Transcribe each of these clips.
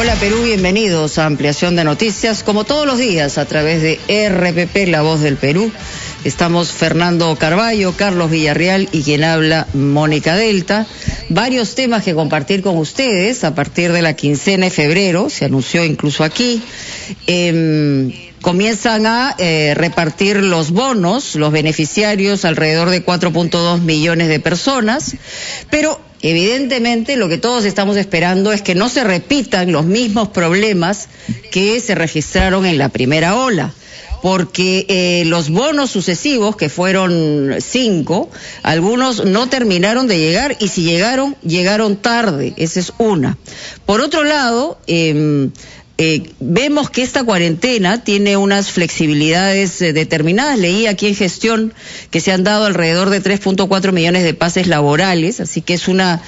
Hola Perú, bienvenidos a Ampliación de Noticias, como todos los días a través de RPP, La Voz del Perú. Estamos Fernando Carballo, Carlos Villarreal y quien habla, Mónica Delta. Varios temas que compartir con ustedes a partir de la quincena de febrero, se anunció incluso aquí. Comienzan a repartir los bonos, los beneficiarios, alrededor de 4.2 millones de personas, pero evidentemente lo que todos estamos esperando es que no se repitan los mismos problemas que se registraron en la primera ola, porque los bonos sucesivos, que fueron 5, algunos no terminaron de llegar, y si llegaron, llegaron tarde. Esa es una. Por otro lado, vemos que esta cuarentena tiene unas flexibilidades determinadas. Leí aquí en Gestión que se han dado alrededor de 3.4 millones de pases laborales, así que es una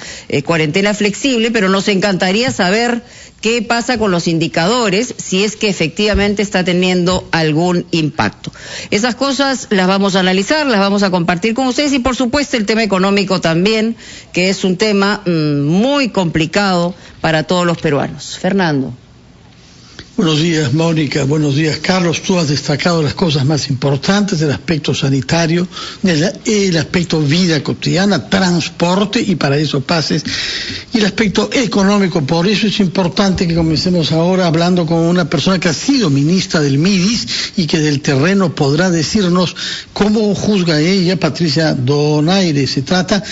cuarentena flexible, pero nos encantaría saber qué pasa con los indicadores, si es que efectivamente está teniendo algún impacto. Esas cosas las vamos a analizar, las vamos a compartir con ustedes, y por supuesto el tema económico también, que es un tema muy complicado para todos los peruanos. Fernando. Buenos días, Mónica. Buenos días, Carlos. Tú has destacado las cosas más importantes: el aspecto sanitario, el aspecto vida cotidiana, transporte, y para eso pases, y el aspecto económico. Por eso es importante que comencemos ahora hablando con una persona que ha sido ministra del MIDIS y que del terreno podrá decirnos cómo juzga ella, Patricia Donaire. Se trata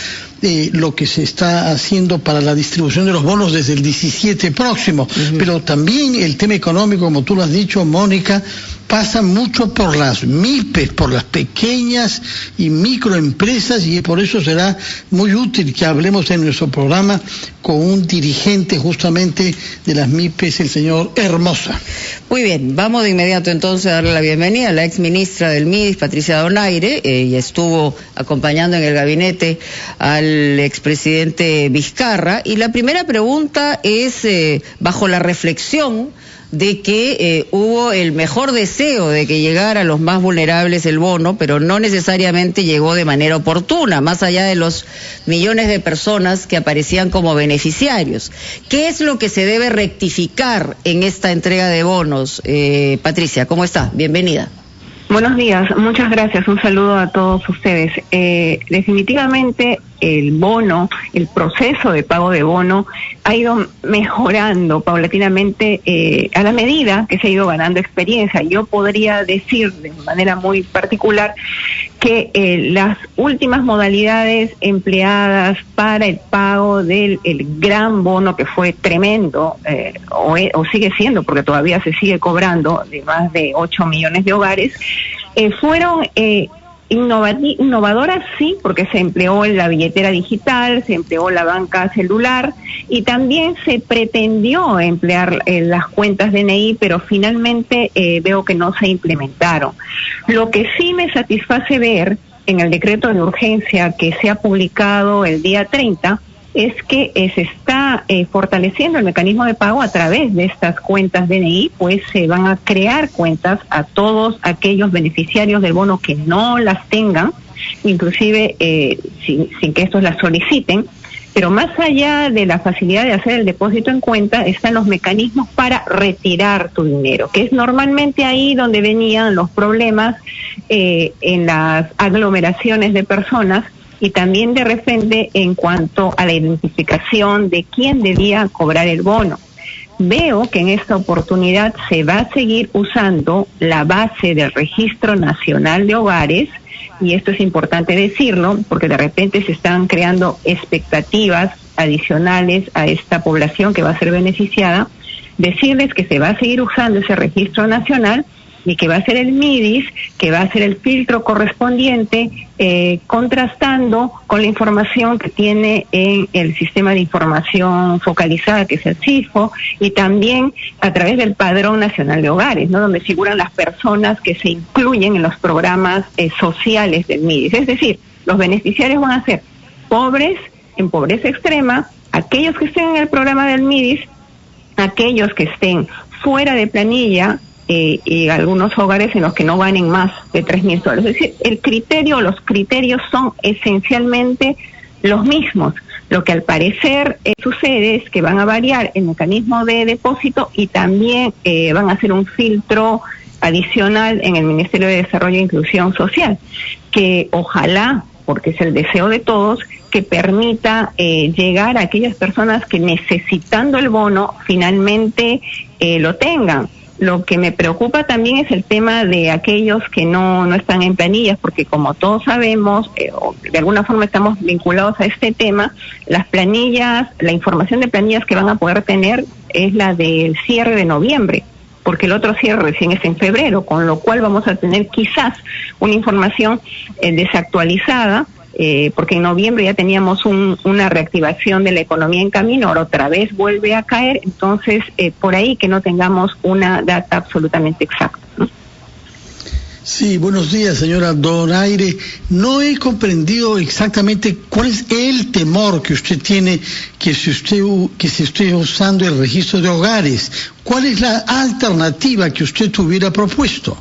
de lo que se está haciendo para la distribución de los bonos desde el 17 próximo, pero también el tema económico, como tú lo has dicho, Mónica, pasa mucho por las MIPES, por las pequeñas y microempresas, y por eso será muy útil que hablemos en nuestro programa con un dirigente justamente de las MIPES, el señor Hermosa. Muy bien, vamos de inmediato entonces a darle la bienvenida a la ex ministra del MIDIS, Patricia Donaire, y estuvo acompañando en el gabinete al expresidente Vizcarra, y la primera pregunta es bajo la reflexión de que hubo el mejor deseo de que llegara a los más vulnerables el bono, pero no necesariamente llegó de manera oportuna, más allá de los millones de personas que aparecían como beneficiarios. ¿Qué es lo que se debe rectificar en esta entrega de bonos? Patricia, ¿cómo está? Bienvenida. Buenos días, muchas gracias, un saludo a todos ustedes. Definitivamente el bono, el proceso de pago de bono ha ido mejorando paulatinamente a la medida que se ha ido ganando experiencia. Yo podría decir de manera muy particular que las últimas modalidades empleadas para el pago del gran bono, que fue tremendo, o sigue siendo, porque todavía se sigue cobrando, de más de 8 millones de hogares, fueron innovadoras, sí, porque se empleó la billetera digital, se empleó la banca celular, y también se pretendió emplear las cuentas DNI, pero finalmente veo que no se implementaron. Lo que sí me satisface ver en el decreto de urgencia que se ha publicado el día 30 es que se está fortaleciendo el mecanismo de pago a través de estas cuentas DNI, pues se van a crear cuentas a todos aquellos beneficiarios del bono que no las tengan, inclusive sin que estos las soliciten. Pero más allá de la facilidad de hacer el depósito en cuenta, están los mecanismos para retirar tu dinero, que es normalmente ahí donde venían los problemas en las aglomeraciones de personas, y también de repente en cuanto a la identificación de quién debía cobrar el bono. Veo que en esta oportunidad se va a seguir usando la base del Registro Nacional de Hogares, y esto es importante decirlo porque de repente se están creando expectativas adicionales a esta población que va a ser beneficiada. Decirles que se va a seguir usando ese registro nacional, y que va a ser el MIDIS, que va a ser el filtro correspondiente, contrastando con la información que tiene en el sistema de información focalizada, que es el SIFO, y también a través del Padrón Nacional de Hogares, ¿no?, donde figuran las personas que se incluyen en los programas sociales del MIDIS. Es decir, los beneficiarios van a ser pobres, en pobreza extrema, aquellos que estén en el programa del MIDIS, aquellos que estén fuera de planilla, y algunos hogares en los que no ganen más de 3.000 soles. Es decir, los criterios son esencialmente los mismos, Lo que al parecer sucede es que van a variar el mecanismo de depósito y también van a hacer un filtro adicional en el Ministerio de Desarrollo e Inclusión Social, que ojalá, porque es el deseo de todos, que permita llegar a aquellas personas que necesitando el bono finalmente lo tengan. Lo que me preocupa también es el tema de aquellos que no están en planillas, porque como todos sabemos, de alguna forma estamos vinculados a este tema, las planillas, la información de planillas que van a poder tener es la del cierre de noviembre, porque el otro cierre recién es en febrero, con lo cual vamos a tener quizás una información desactualizada, porque en noviembre ya teníamos una reactivación de la economía en camino, ahora otra vez vuelve a caer, entonces por ahí que no tengamos una data absolutamente exacta, ¿no? Sí, buenos días, señora Donaire. No he comprendido exactamente cuál es el temor que usted tiene que se esté usando el registro de hogares. ¿Cuál es la alternativa que usted hubiera propuesto?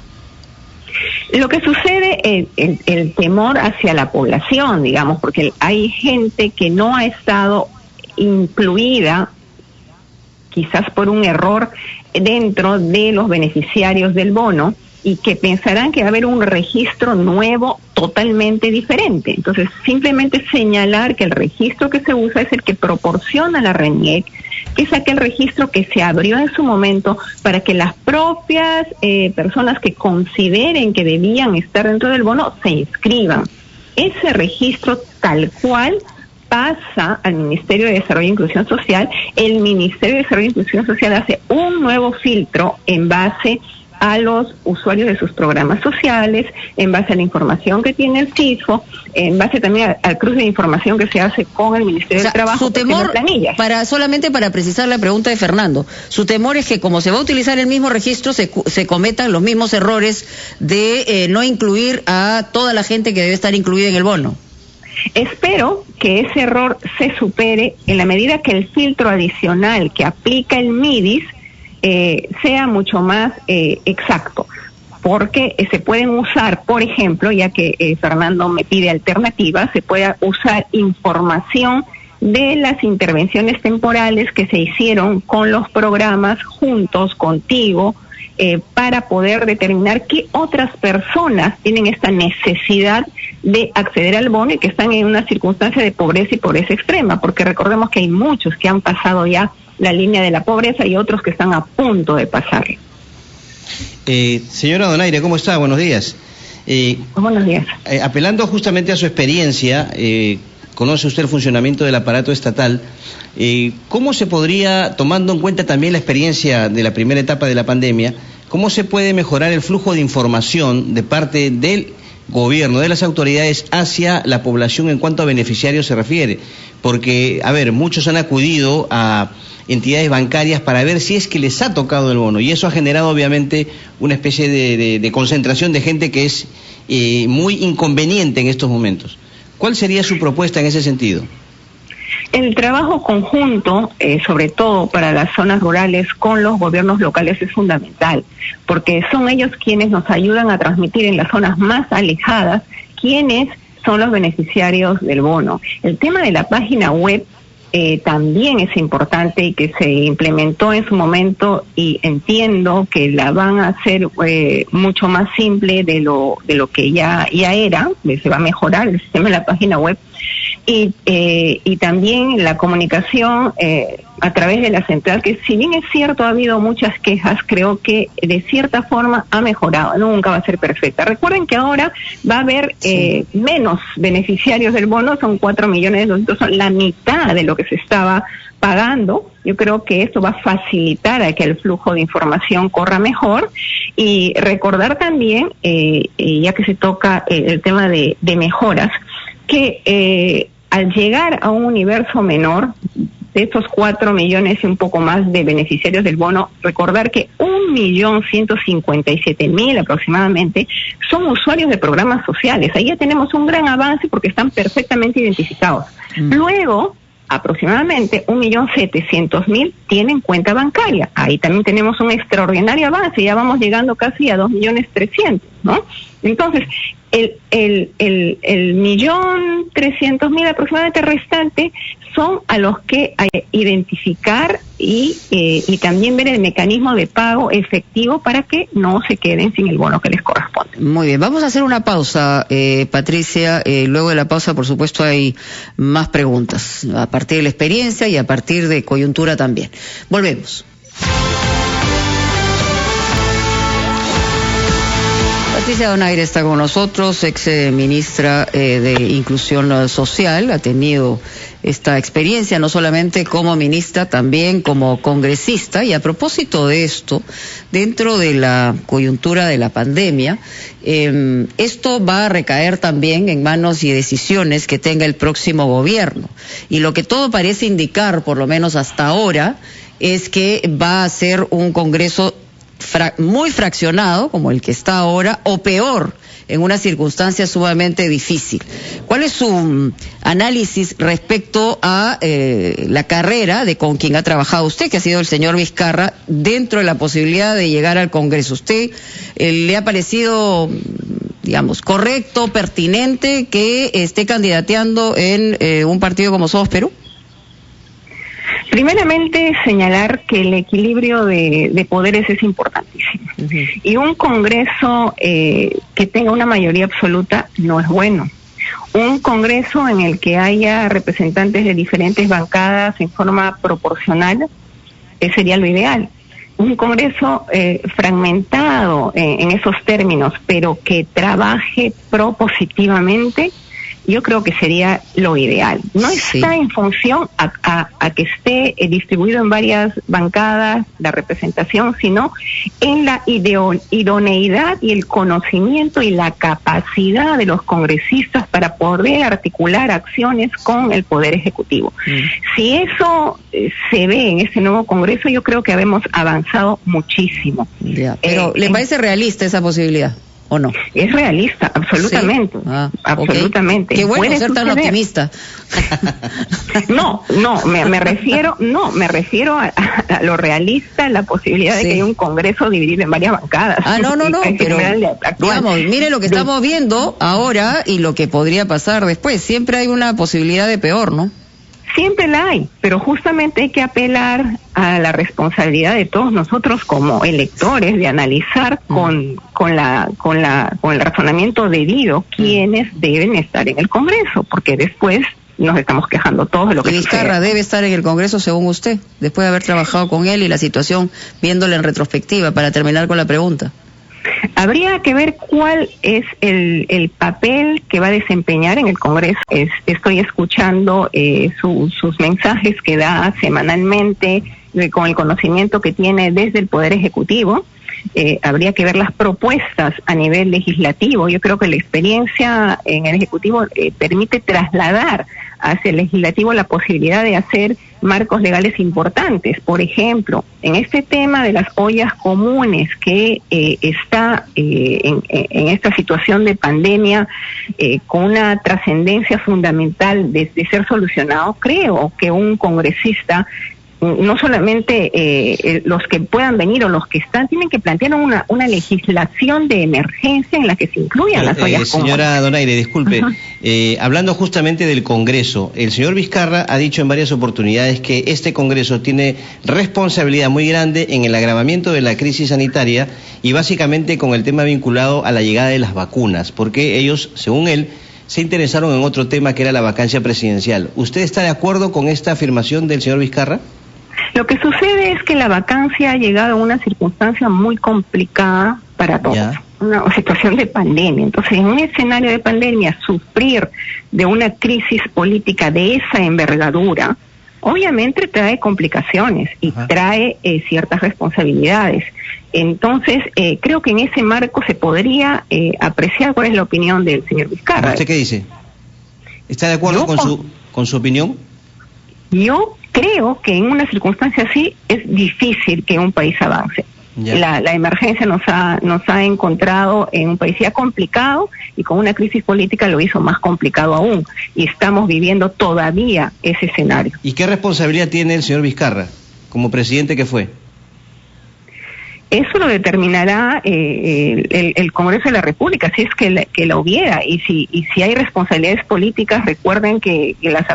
Lo que sucede es el temor hacia la población, digamos, porque hay gente que no ha estado incluida, quizás por un error, dentro de los beneficiarios del bono, y que pensarán que va a haber un registro nuevo totalmente diferente. Entonces, simplemente señalar que el registro que se usa es el que proporciona la RENIEC, que es aquel registro que se abrió en su momento para que las propias personas que consideren que debían estar dentro del bono se inscriban. Ese registro tal cual pasa al Ministerio de Desarrollo e Inclusión Social. El Ministerio de Desarrollo e Inclusión Social hace un nuevo filtro en base a los usuarios de sus programas sociales, en base a la información que tiene el CISFO, en base también al cruce de información que se hace con el Ministerio de Trabajo. Su temor, solamente para precisar la pregunta de Fernando, su temor es que como se va a utilizar el mismo registro, se cometan los mismos errores de no incluir a toda la gente que debe estar incluida en el bono. Espero que ese error se supere en la medida que el filtro adicional que aplica el MIDIS sea mucho más exacto, porque se pueden usar, por ejemplo, ya que Fernando me pide alternativas, se puede usar información de las intervenciones temporales que se hicieron con los programas Juntos, Contigo, para poder determinar qué otras personas tienen esta necesidad de acceder al bono y que están en una circunstancia de pobreza y pobreza extrema, porque recordemos que hay muchos que han pasado ya la línea de la pobreza y otros que están a punto de pasar. Señora Donaire, ¿cómo está? Buenos días. Buenos días. Apelando justamente a su experiencia, conoce usted el funcionamiento del aparato estatal, ¿cómo se podría, tomando en cuenta también la experiencia de la primera etapa de la pandemia, cómo se puede mejorar el flujo de información de parte del gobierno, de las autoridades hacia la población en cuanto a beneficiarios se refiere? Porque, a ver, muchos han acudido a entidades bancarias para ver si es que les ha tocado el bono, y eso ha generado obviamente una especie de concentración de gente que es muy inconveniente en estos momentos. ¿Cuál sería su propuesta en ese sentido? El trabajo conjunto, sobre todo para las zonas rurales, con los gobiernos locales es fundamental, porque son ellos quienes nos ayudan a transmitir en las zonas más alejadas quiénes son los beneficiarios del bono. El tema de la página web también es importante y que se implementó en su momento, y entiendo que la van a hacer mucho más simple de lo que ya era, se va a mejorar el sistema de la página web, y también la comunicación a través de la central, que si bien es cierto ha hado muchas quejas, creo que de cierta forma ha mejorado, nunca va a ser perfecta. Recuerden que ahora va a haber menos beneficiarios del bono, son 4 millones, son la mitad de lo que se estaba pagando. Yo creo que esto va a facilitar a que el flujo de información corra mejor, y recordar también, ya que se toca el tema de mejoras, que al llegar a un universo menor, de estos 4 millones y un poco más de beneficiarios del bono, recordar que 1.157.000 aproximadamente son usuarios de programas sociales. Ahí ya tenemos un gran avance porque están perfectamente identificados. Luego, aproximadamente 1.700.000 tienen cuenta bancaria. Ahí también tenemos un extraordinario avance, ya vamos llegando casi a 2.300.000. ¿no? Entonces, el 1.300.000 aproximadamente restante son a los que hay que identificar y también ver el mecanismo de pago efectivo para que no se queden sin el bono que les corresponde. Muy bien, vamos a hacer una pausa, Patricia. Luego de la pausa, por supuesto, hay más preguntas, a partir de la experiencia y a partir de coyuntura también. Volvemos. Patricia Donaire está con nosotros, ex ministra de Inclusión Social. Ha tenido esta experiencia no solamente como ministra, también como congresista. Y a propósito de esto, dentro de la coyuntura de la pandemia, esto va a recaer también en manos y decisiones que tenga el próximo gobierno. Y lo que todo parece indicar, por lo menos hasta ahora, es que va a ser un Congreso muy fraccionado, como el que está ahora, o peor, en una circunstancia sumamente difícil. ¿Cuál es su análisis respecto a la carrera de con quien ha trabajado usted, que ha sido el señor Vizcarra, dentro de la posibilidad de llegar al Congreso? ¿Usted le ha parecido, digamos, correcto, pertinente que esté candidateando en un partido como Somos Perú? Primeramente, señalar que el equilibrio de poderes es importantísimo. Uh-huh. Y un Congreso que tenga una mayoría absoluta no es bueno. Un Congreso en el que haya representantes de diferentes bancadas en forma proporcional sería lo ideal. Un Congreso fragmentado en esos términos, pero que trabaje propositivamente, yo creo que sería lo ideal. No está en función a que esté distribuido en varias bancadas la representación, sino en la idoneidad y el conocimiento y la capacidad de los congresistas para poder articular acciones con el Poder Ejecutivo. Si eso se ve en este nuevo Congreso, yo creo que habemos avanzado muchísimo. Pero ¿le parece realista esa posibilidad? ¿O no? Es realista, absolutamente. Sí. Absolutamente. Okay. Qué bueno ser tan optimista. No, me refiero a lo realista, la posibilidad de que haya un Congreso dividido en varias bancadas. No, pero digamos, mire lo que estamos viendo ahora y lo que podría pasar después. Siempre hay una posibilidad de peor, ¿no? Siempre la hay, pero justamente hay que apelar a la responsabilidad de todos nosotros como electores de analizar con el razonamiento debido quiénes deben estar en el Congreso, porque después nos estamos quejando todos de lo que sucede. Vizcarra debe estar en el Congreso según usted, después de haber trabajado con él y la situación viéndola en retrospectiva, para terminar con la pregunta. Habría que ver cuál es el papel que va a desempeñar en el Congreso. Estoy escuchando sus mensajes que da semanalmente con el conocimiento que tiene desde el Poder Ejecutivo. Habría que ver las propuestas a nivel legislativo. Yo creo que la experiencia en el Ejecutivo permite trasladar hacia el Legislativo la posibilidad de hacer marcos legales importantes. Por ejemplo, en este tema de las ollas comunes que está en esta situación de pandemia con una trascendencia fundamental de ser solucionado, creo que un congresista, no solamente los que puedan venir o los que están, tienen que plantear una legislación de emergencia en la que se incluyan las ollas comunes. Señora Donaire, disculpe, hablando justamente del Congreso, el señor Vizcarra ha dicho en varias oportunidades que este Congreso tiene responsabilidad muy grande en el agravamiento de la crisis sanitaria y básicamente con el tema vinculado a la llegada de las vacunas, porque ellos, según él, se interesaron en otro tema que era la vacancia presidencial. ¿Usted está de acuerdo con esta afirmación del señor Vizcarra? Lo que sucede es que la vacancia ha llegado a una circunstancia muy complicada para todos, una situación de pandemia. Entonces, en un escenario de pandemia, sufrir de una crisis política de esa envergadura, obviamente trae complicaciones y trae ciertas responsabilidades. Entonces, creo que en ese marco se podría apreciar cuál es la opinión del señor Vizcarra. ¿Usted qué dice? ¿Está de acuerdo con su opinión? Yo creo que en una circunstancia así es difícil que un país avance. La emergencia nos ha encontrado en un país ya complicado y con una crisis política lo hizo más complicado aún. Y estamos viviendo todavía ese escenario. ¿Y qué responsabilidad tiene el señor Vizcarra como presidente que fue? Eso lo determinará el Congreso de la República, si es que la hubiera, y si hay responsabilidades políticas, recuerden que las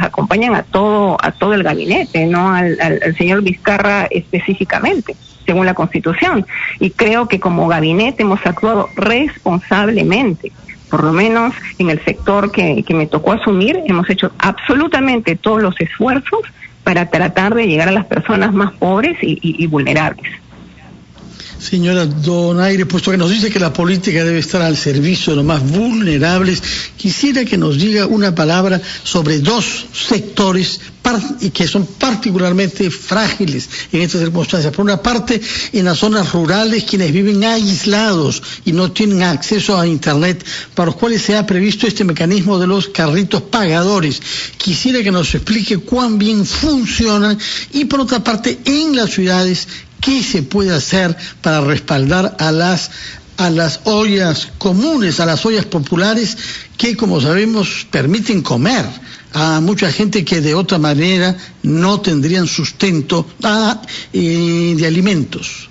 acompañan a todo el gabinete, no al señor Vizcarra específicamente, según la Constitución. Y creo que como gabinete hemos actuado responsablemente. Por lo menos en el sector que me tocó asumir, hemos hecho absolutamente todos los esfuerzos para tratar de llegar a las personas más pobres y vulnerables. Señora Donaire, puesto que nos dice que la política debe estar al servicio de los más vulnerables, quisiera que nos diga una palabra sobre dos sectores que son particularmente frágiles en estas circunstancias. Por una parte, en las zonas rurales, quienes viven aislados y no tienen acceso a Internet, para los cuales se ha previsto este mecanismo de los carritos pagadores. Quisiera que nos explique cuán bien funcionan, y por otra parte, en las ciudades, ¿qué se puede hacer para respaldar a las ollas comunes, a las ollas populares que, como sabemos, permiten comer a mucha gente que de otra manera no tendrían sustento de alimentos?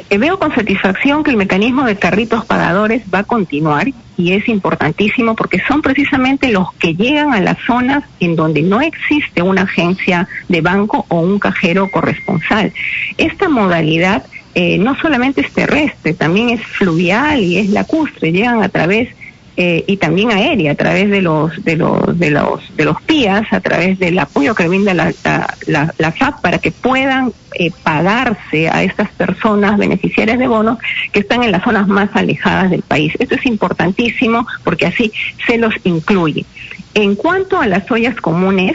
Veo con satisfacción que el mecanismo de carritos pagadores va a continuar, y es importantísimo porque son precisamente los que llegan a las zonas en donde no existe una agencia de banco o un cajero corresponsal. Esta modalidad no solamente es terrestre, también es fluvial y es lacustre. Llegan a través y también aérea, a través de los PIAs, a través del apoyo que brinda la FAP para que puedan pagarse a estas personas beneficiarias de bonos que están en las zonas más alejadas del país. Esto es importantísimo porque así se los incluye. En cuanto a las ollas comunes,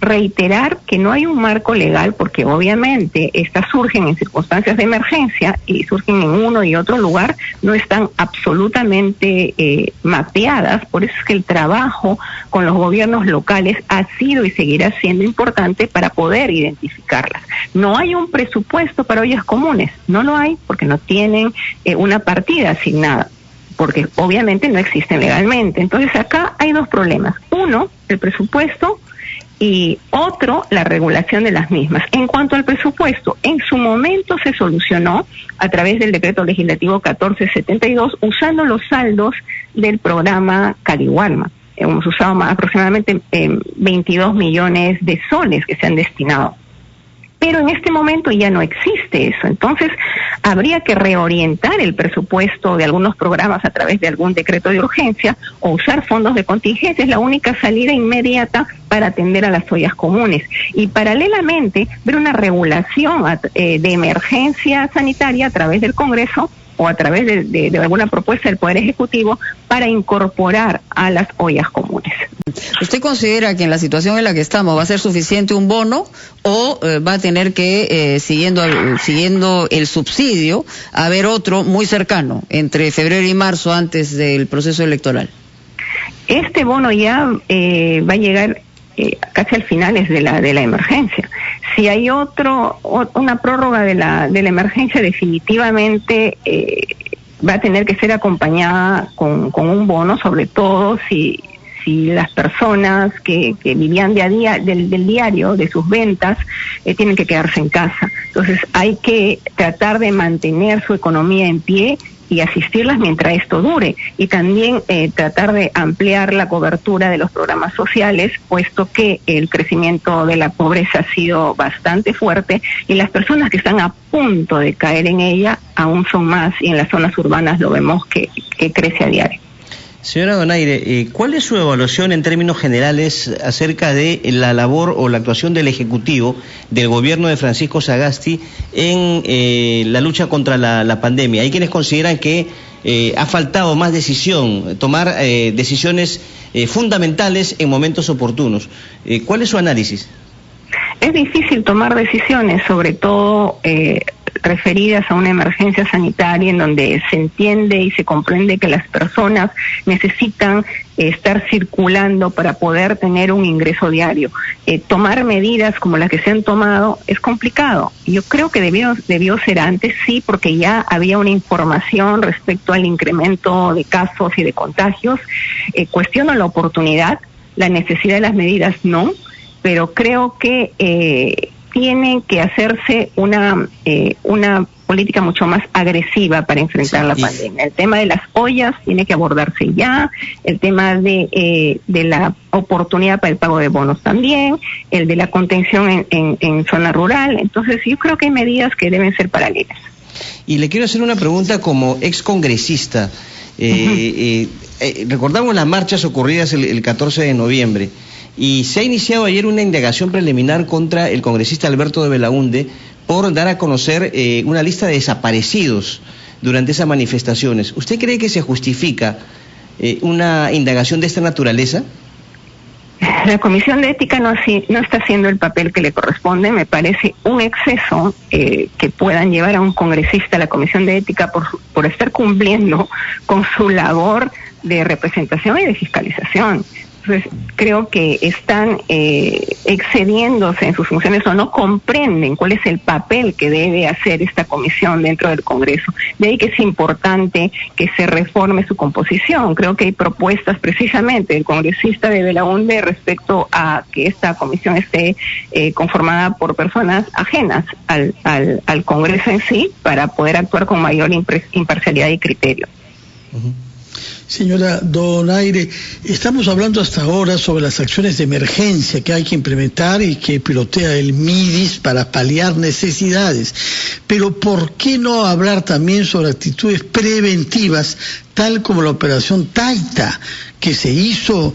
reiterar que no hay un marco legal, porque obviamente estas surgen en circunstancias de emergencia y surgen en uno y otro lugar, no están absolutamente mapeadas. Por eso es que el trabajo con los gobiernos locales ha sido y seguirá siendo importante para poder identificarlas. No hay un presupuesto para ollas comunes, no lo hay porque no tienen una partida asignada, porque obviamente no existen legalmente. Entonces acá hay dos problemas: uno, el presupuesto, y otro, la regulación de las mismas. En cuanto al presupuesto, en su momento se solucionó a través del decreto legislativo 1472, usando los saldos del programa Carihualma. Hemos usado aproximadamente 22 millones de soles que se han destinado. Pero en este momento ya no existe eso. Entonces, habría que reorientar el presupuesto de algunos programas a través de algún decreto de urgencia o usar fondos de contingencia. Es la única salida inmediata para atender a las ollas comunes. Y paralelamente, ver una regulación de emergencia sanitaria a través del Congreso o a través de alguna propuesta del Poder Ejecutivo para incorporar a las ollas comunes. ¿Usted considera que en la situación en la que estamos va a ser suficiente un bono o va a tener que, siguiendo el subsidio, haber otro muy cercano, entre febrero y marzo, antes del proceso electoral? Este bono ya va a llegar casi al finales de la emergencia. Si hay una prórroga de la emergencia, definitivamente va a tener que ser acompañada con un bono, sobre todo si las personas que vivían día a día del diario, de sus ventas, tienen que quedarse en casa. Entonces hay que tratar de mantener su economía en pie y asistirlas mientras esto dure, y también tratar de ampliar la cobertura de los programas sociales, puesto que el crecimiento de la pobreza ha sido bastante fuerte y las personas que están a punto de caer en ella aún son más, y en las zonas urbanas lo vemos que crece a diario. Señora Donaire, ¿cuál es su evaluación en términos generales acerca de la labor o la actuación del Ejecutivo, del gobierno de Francisco Sagasti en la lucha contra la pandemia? Hay quienes consideran que ha faltado más decisión, tomar decisiones fundamentales en momentos oportunos. ¿Cuál es su análisis? Es difícil tomar decisiones, sobre todo referidas a una emergencia sanitaria en donde se entiende y se comprende que las personas necesitan estar circulando para poder tener un ingreso diario. Tomar medidas como las que se han tomado es complicado. Yo creo que debió ser antes, sí, porque ya había una información respecto al incremento de casos y de contagios. Cuestiono la oportunidad, la necesidad de las medidas no, pero creo que tiene que hacerse una política mucho más agresiva para enfrentar la pandemia. El tema de las ollas tiene que abordarse ya, el tema de la oportunidad para el pago de bonos también, el de la contención en zona rural. Entonces yo creo que hay medidas que deben ser paralelas. Y le quiero hacer una pregunta como excongresista. Recordamos las marchas ocurridas el 14 de noviembre y se ha iniciado ayer una indagación preliminar contra el congresista Alberto de Belaúnde por dar a conocer una lista de desaparecidos durante esas manifestaciones. ¿Usted cree que se justifica una indagación de esta naturaleza? La Comisión de Ética no está haciendo el papel que le corresponde. Me parece un exceso que puedan llevar a un congresista a la Comisión de Ética por estar cumpliendo con su labor de representación y de fiscalización. Entonces, creo que están excediéndose en sus funciones o no comprenden cuál es el papel que debe hacer esta comisión dentro del Congreso. De ahí que es importante que se reforme su composición. Creo que hay propuestas precisamente del congresista de Belaúnde respecto a que esta comisión esté conformada por personas ajenas al Congreso en sí para poder actuar con mayor imparcialidad y criterio. Señora Donaire, estamos hablando hasta ahora sobre las acciones de emergencia que hay que implementar y que pilotea el MIDIS para paliar necesidades. Pero ¿por qué no hablar también sobre actitudes preventivas, tal como la operación Taita, que se hizo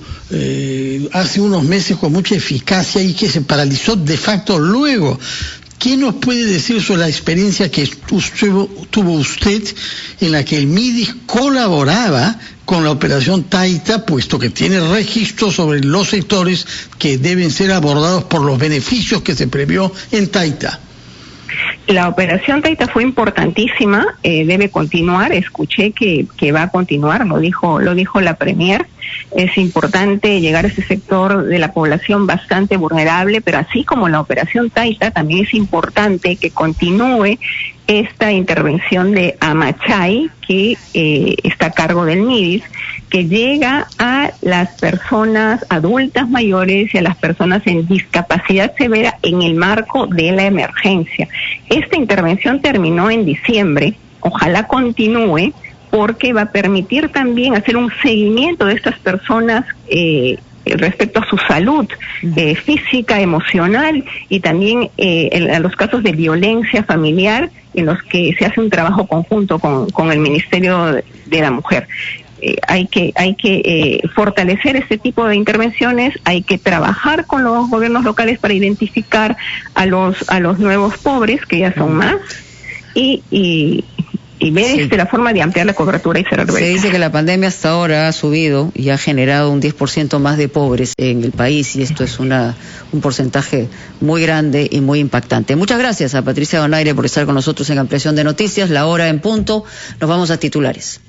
hace unos meses con mucha eficacia y que se paralizó de facto luego? ¿Qué nos puede decir sobre la experiencia que tuvo usted en la que el MIDIS colaboraba con la operación Taita, puesto que tiene registros sobre los sectores que deben ser abordados por los beneficios que se previó en Taita? La operación Taita fue importantísima, debe continuar. Escuché que va a continuar, lo dijo la Premier. Es importante llegar a ese sector de la población bastante vulnerable, pero así como la operación Taita, también es importante que continúe esta intervención de Amachay, que está a cargo del MIDIS, que llega a las personas adultas mayores y a las personas en discapacidad severa en el marco de la emergencia. Esta intervención terminó en diciembre, ojalá continúe, porque va a permitir también hacer un seguimiento de estas personas respecto a su salud física, emocional y también en los casos de violencia familiar en los que se hace un trabajo conjunto con el Ministerio de la Mujer. Hay que fortalecer este tipo de intervenciones, hay que trabajar con los gobiernos locales para identificar a los nuevos pobres, que ya son más, y ver la forma de ampliar la cobertura y cerrar brechas. Se dice que la pandemia hasta ahora ha subido y ha generado un 10% más de pobres en el país, y esto es un porcentaje muy grande y muy impactante. Muchas gracias a Patricia Donaire por estar con nosotros en Ampliación de Noticias. La hora en punto. Nos vamos a titulares.